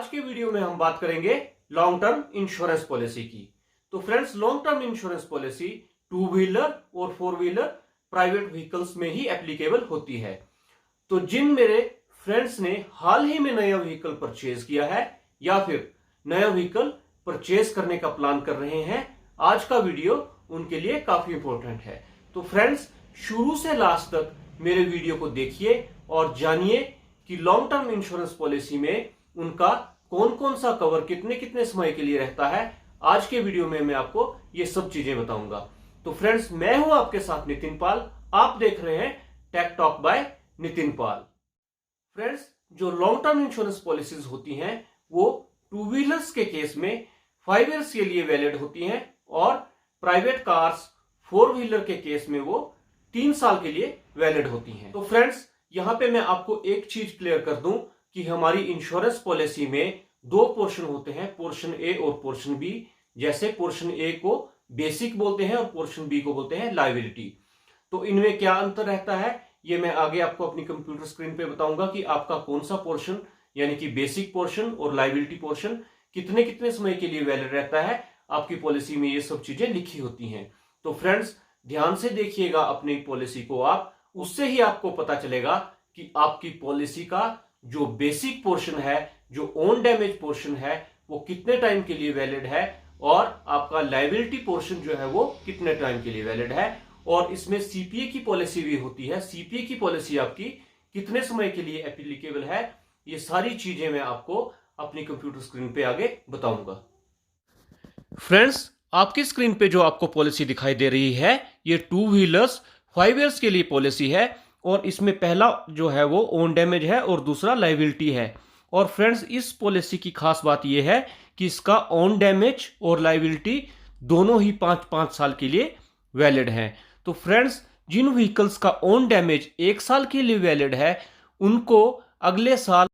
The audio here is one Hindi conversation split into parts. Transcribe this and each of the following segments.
आज के वीडियो में हम बात करेंगे लॉन्ग टर्म इंश्योरेंस पॉलिसी की। तो friends, long term insurance policy two wheeler और फोर व्हीलर प्राइवेट व्हीकल्स में ही एप्लीकेबल होती है। तो जिन मेरे फ्रेंड्स ने हाल ही में नया व्हीकल परचेज किया है या फिर नया व्हीकल परचेज करने का प्लान कर रहे हैं, आज का वीडियो उनके लिए काफी इंपॉर्टेंट है। तो फ्रेंड्स, शुरू से लास्ट तक मेरे वीडियो को देखिए और जानिए कि लॉन्ग टर्म इंश्योरेंस पॉलिसी में उनका कौन कौन सा कवर कितने कितने समय के लिए रहता है। आज के वीडियो में मैं आपको ये सब चीजें बताऊंगा। तो फ्रेंड्स, मैं हूं आपके साथ नितिन पाल, आप देख रहे हैं tech talk by Nitin Pal. Friends, जो लॉन्ग टर्म इंश्योरेंस पॉलिसीज होती हैं वो टू व्हीलर्स के केस में 5 इयर्स के लिए वैलिड होती हैं और प्राइवेट कार्स फोर व्हीलर के केस में वो 3 साल के लिए वैलिड होती हैं। तो फ्रेंड्स, यहां पे मैं आपको एक चीज क्लियर कर दूं कि हमारी इंश्योरेंस पॉलिसी में 2 पोर्शन होते हैं, पोर्शन ए और पोर्शन बी। जैसे पोर्शन ए को बेसिक बोलते हैं और पोर्शन बी को बोलते हैं लायबिलिटी। तो इनमें क्या अंतर रहता है ये मैं आगे आपको अपनी कंप्यूटर स्क्रीन पे बताऊंगा कि आपका कौन सा पोर्शन यानी कि बेसिक पोर्शन और लायबिलिटी पोर्शन कितने कितने समय के लिए वैलिड रहता है। आपकी पॉलिसी में ये सब चीजें लिखी होती हैं। तो फ्रेंड्स, ध्यान से देखिएगा अपनी पॉलिसी को, आप उससे ही आपको पता चलेगा कि आपकी पॉलिसी का जो बेसिक पोर्शन है, जो ओन डैमेज पोर्शन है, वो कितने टाइम के लिए वैलिड है और आपका लायबिलिटी पोर्शन जो है वो कितने टाइम के लिए वैलिड है। और इसमें सीपीए की पॉलिसी भी होती है, सीपीए की पॉलिसी आपकी कितने समय के लिए एप्लीकेबल है। ये सारी चीजें मैं आपको अपनी कंप्यूटर स्क्रीन पे आगे बताऊंगा। फ्रेंड्स, आपकी स्क्रीन पे जो आपको पॉलिसी दिखाई दे रही है ये टू व्हीलर्स 5 इयर्स के लिए पॉलिसी है और इसमें पहला जो है वो ओन डैमेज है और दूसरा लायबिलिटी है। और फ्रेंड्स, इस पॉलिसी की खास बात यह है कि इसका ओन डैमेज और लायबिलिटी दोनों ही 5-5 साल के लिए वैलिड है। तो फ्रेंड्स, जिन व्हीकल्स का ओन डैमेज 1 साल के लिए वैलिड है उनको अगले साल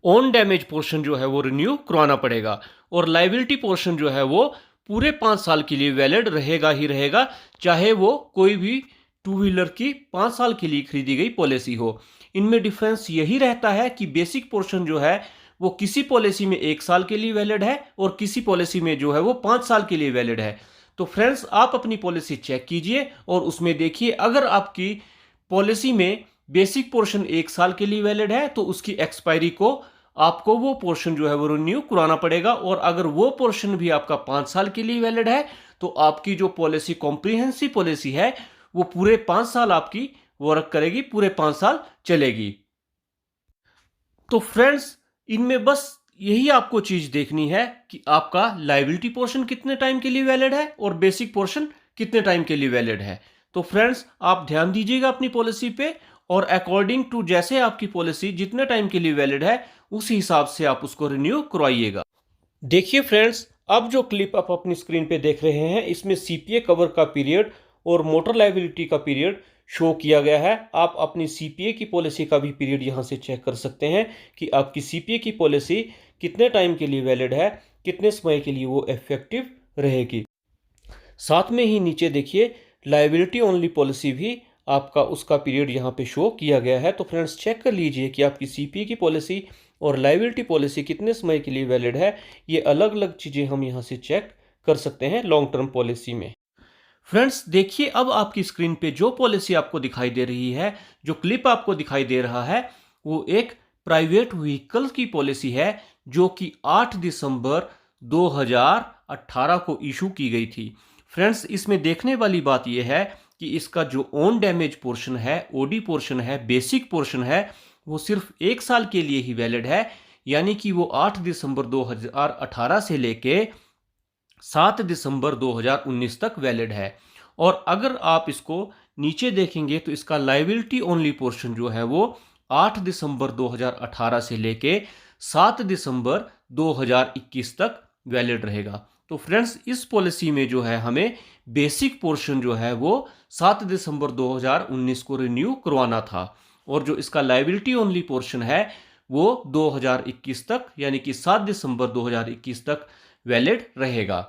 ओन डैमेज पोर्शन जो है वो रिन्यू करवाना पड़ेगा और लायबिलिटी पोर्शन जो है वो पूरे 5 साल के लिए वैलिड रहेगा ही रहेगा, चाहे वो कोई भी टू व्हीलर की 5 साल के लिए खरीदी गई पॉलिसी हो। इनमें डिफरेंस यही रहता है कि बेसिक पोर्शन जो है वो किसी पॉलिसी में 1 साल के लिए वैलिड है और किसी पॉलिसी में जो है वो 5 साल के लिए वैलिड है। तो फ्रेंड्स, आप अपनी पॉलिसी चेक कीजिए और उसमें देखिए अगर आपकी पॉलिसी में बेसिक पोर्शन 1 साल के लिए वैलिड है तो उसकी एक्सपायरी को आपको वो पोर्शन जो है वो रिन्यू कराना पड़ेगा। और अगर वो पोर्शन भी आपका 5 साल के लिए वैलिड है तो आपकी जो पॉलिसी कॉम्प्रिहेंसिव पॉलिसी है वो पूरे 5 साल आपकी वर्क करेगी, पूरे 5 साल चलेगी। तो फ्रेंड्स, इनमें बस यही आपको चीज देखनी है कि आपका लायबिलिटी पोर्शन कितने टाइम के लिए वैलिड है और बेसिक पोर्शन कितने टाइम के लिए वैलिड है। तो फ्रेंड्स, आप ध्यान दीजिएगा अपनी पॉलिसी पे और अकॉर्डिंग टू जैसे आपकी पॉलिसी जितने टाइम के लिए वैलिड है उसी हिसाब से आप उसको रिन्यू करवाइएगा। देखिए फ्रेंड्स, अब जो क्लिप आप अपनी स्क्रीन पे देख रहे हैं इसमें सीपीए कवर का पीरियड और मोटर लायबिलिटी का पीरियड शो किया गया है। आप अपनी सीपीए की पॉलिसी का भी पीरियड यहां से चेक कर सकते हैं कि आपकी सीपीए की पॉलिसी कितने टाइम के लिए वैलिड है, कितने समय के लिए वो इफेक्टिव रहेगी। साथ में ही नीचे देखिए लायबिलिटी ओनली पॉलिसी भी आपका उसका पीरियड यहाँ पे शो किया गया है। तो फ्रेंड्स, चेक कर लीजिए कि आपकी सीपीए की पॉलिसी और लायबिलिटी पॉलिसी कितने समय के लिए वैलिड है। ये अलग अलग चीज़ें हम यहाँ से चेक कर सकते हैं लॉन्ग टर्म पॉलिसी में। फ्रेंड्स, देखिए अब आपकी स्क्रीन पे जो पॉलिसी आपको दिखाई दे रही है, जो क्लिप आपको दिखाई दे रहा है, वो एक प्राइवेट व्हीकल की पॉलिसी है जो कि 8 दिसंबर 2018 को इशू की गई थी। फ्रेंड्स, इसमें देखने वाली बात यह है कि इसका जो ओन डैमेज पोर्शन है, ओडी पोर्शन है, बेसिक पोर्शन है, वो सिर्फ 1 साल के लिए ही वैलिड है। यानी कि वो 8 दिसंबर 2018 से लेके 7 दिसंबर 2019 तक वैलिड है। और अगर आप इसको नीचे देखेंगे तो इसका लायबिलिटी ओनली पोर्शन जो है वो 8 दिसंबर 2018 से लेके 7 दिसंबर 2021 तक वैलिड रहेगा। तो फ्रेंड्स, इस पॉलिसी में जो है हमें बेसिक पोर्शन जो है वो 7 दिसंबर 2019 को रिन्यू करवाना था और जो इसका लायबिलिटी ओनली पोर्शन है वो 2021 तक यानी कि 7 दिसंबर 2021 तक वैलिड रहेगा।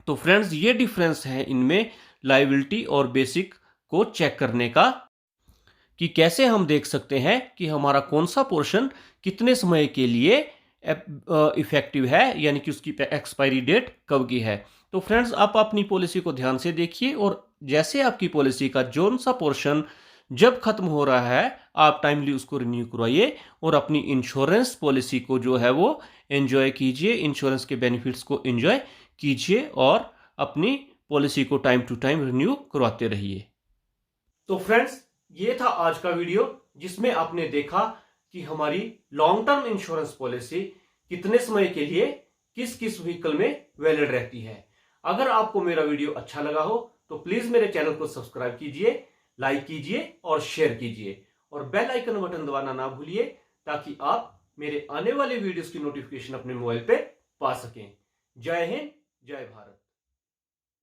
तो फ्रेंड्स, ये डिफरेंस है इनमें लायबिलिटी और बेसिक को चेक करने का कि कैसे हम देख सकते हैं कि हमारा कौन सा पोर्शन कितने समय के लिए इफेक्टिव है, यानी कि उसकी एक्सपायरी डेट कब की है। तो फ्रेंड्स, आप अपनी पॉलिसी को ध्यान से देखिए और जैसे आपकी पॉलिसी का जोन सा पोर्शन जब खत्म हो रहा है आप टाइमली उसको रिन्यू करवाइए और अपनी इंश्योरेंस पॉलिसी को जो है वो एंजॉय कीजिए, इंश्योरेंस के बेनिफिट्स को एंजॉय कीजिए और अपनी पॉलिसी को टाइम टू टाइम रिन्यू करवाते रहिए। तो फ्रेंड्स, ये था आज का वीडियो जिसमें आपने देखा कि हमारी लॉन्ग टर्म इंश्योरेंस पॉलिसी कितने समय के लिए किस किस व्हीकल में वैलिड रहती है। अगर आपको मेरा वीडियो अच्छा लगा हो तो प्लीज मेरे चैनल को सब्सक्राइब कीजिए, लाइक कीजिए और शेयर कीजिए और बेल आइकन बटन दबाना ना भूलिए ताकि आप मेरे आने वाले वीडियोस की नोटिफिकेशन अपने मोबाइल पे पा सकें। जय हिंद, जय भारत।